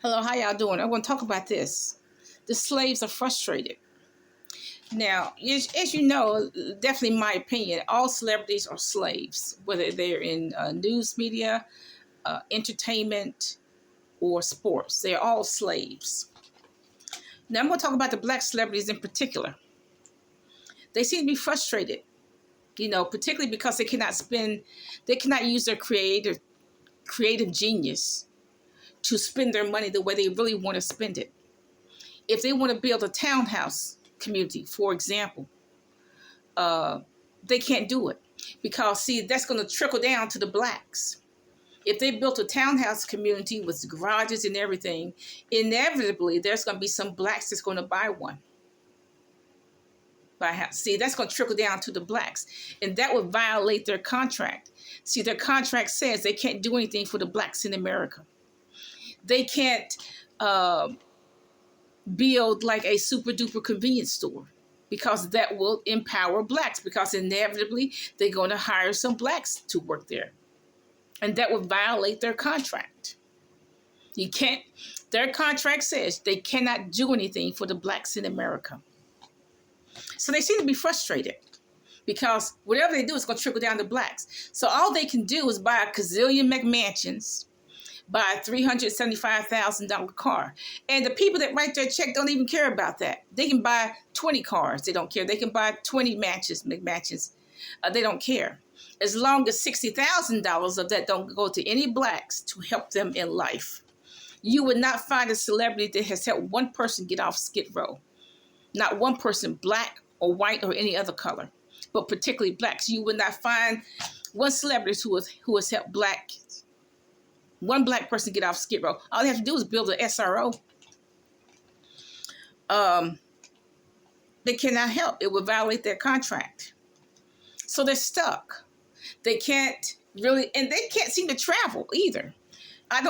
Hello, how y'all doing? I want to talk about this. The slaves are frustrated. Now, as you know, definitely my opinion, all celebrities are slaves, whether they're in news media, entertainment, or sports. They're all slaves. Now, I'm going to talk about the black celebrities in particular. They seem to be frustrated, particularly because they cannot use their creative genius to spend their money the way they really want to spend it. If they want to build a townhouse community, for example, they can't do it because, see, that's going to trickle down to the blacks. If they built a townhouse community with garages and everything, inevitably there's going to be some blacks that's going to buy one. See, that's going to trickle down to the blacks, and that would violate their contract. See, their contract says they can't do anything for the blacks in America. They can't build like a super duper convenience store because that will empower blacks, because inevitably they're going to hire some blacks to work there, and that would violate their contract. Their contract says they cannot do anything for the blacks in America. So they seem to be frustrated because whatever they do is going to trickle down to blacks. So all they can do is buy a gazillion McMansions, buy a $375,000 car. And the people that write their check don't even care about that. They can buy 20 cars. They don't care. They can buy 20 McMansions. They don't care. As long as $60,000 of that don't go to any blacks to help them in life. You would not find a celebrity that has helped one person get off Skid Row. Not one person, black or white or any other color, but particularly blacks. You would not find one celebrity who has helped one black person get off Skid Row. All they have to do is build an SRO. They cannot help. It would violate their contract. So they're stuck. They can't really, and they can't seem to travel either. I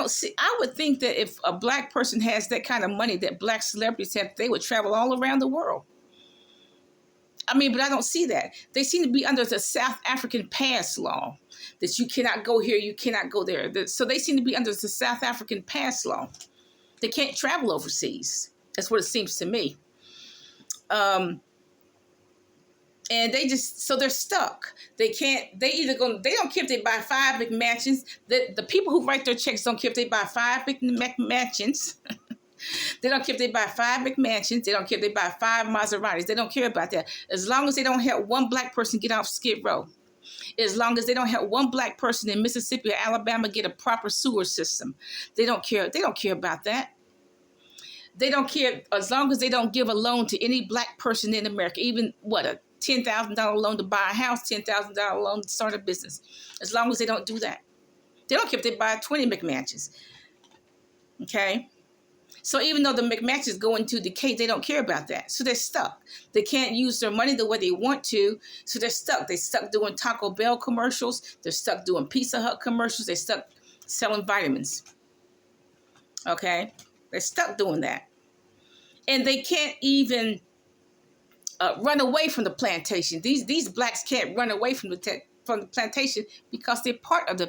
would think that if a black person has that kind of money that black celebrities have, they would travel all around the world. But I don't see that. They seem to be under the South African pass law, that you cannot go here, you cannot go there. So they seem to be under the South African pass law. They can't travel overseas. That's what it seems to me. And so they're stuck. They don't care if they buy 5 McMansions. The people who write their checks don't care if they buy 5 McMansions. They don't care if they buy 5 McMansions. They don't care if they buy 5 Maseratis. They don't care about that. As long as they don't help one black person get off Skid Row. As long as they don't help one black person in Mississippi or Alabama get a proper sewer system. They don't care. They don't care about that. They don't care as long as they don't give a loan to any black person in America, even a $10,000 loan to buy a house, $10,000 loan to start a business. As long as they don't do that. They don't care if they buy 20 McMansions. Okay? So even though the McMansions go into decay, they don't care about that. So they're stuck. They can't use their money the way they want to. So they're stuck. They're stuck doing Taco Bell commercials. They're stuck doing Pizza Hut commercials. They're stuck selling vitamins. Okay? They're stuck doing that. And they can't even run away from the plantation. These blacks can't run away from the plantation because they're part of the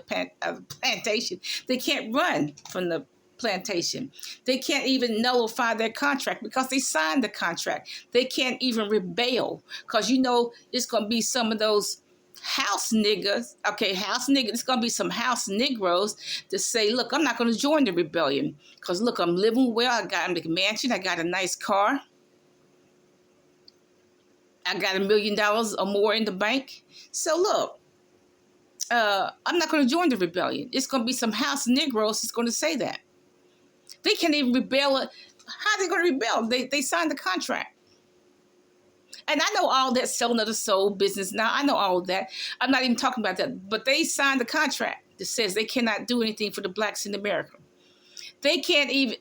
plantation. They can't run from the plantation. They can't even nullify their contract because they signed the contract. They can't even rebel because it's going to be some of those house niggas. Okay, house niggas. It's going to be some house Negroes that say, look, I'm not going to join the rebellion because, look, I'm living well. I got a McMansion. I got a nice car. I got $1 million or more in the bank. So look, I'm not going to join the rebellion. It's going to be some house Negroes that's going to say that. They can't even rebel. How are they going to rebel? They signed the contract. And I know all that selling of the soul business. Now, I know all of that. I'm not even talking about that. But they signed the contract that says they cannot do anything for the blacks in America. They can't even...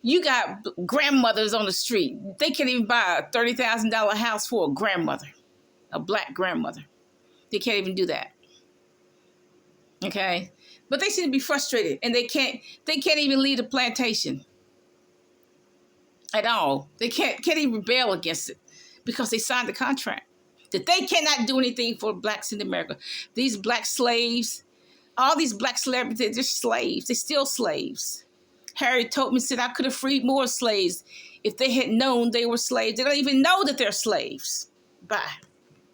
You got grandmothers on the street. They can't even buy a $30,000 house for a grandmother, a black grandmother. They can't even do that. Okay? But they seem to be frustrated, and they can't even leave the plantation at all. They can't even rebel against it because they signed the contract that they cannot do anything for blacks in America. These black slaves, all these black celebrities, they're just slaves. They're still slaves. Harriet Tubman said, I could have freed more slaves if they had known they were slaves. They don't even know that they're slaves. Bye.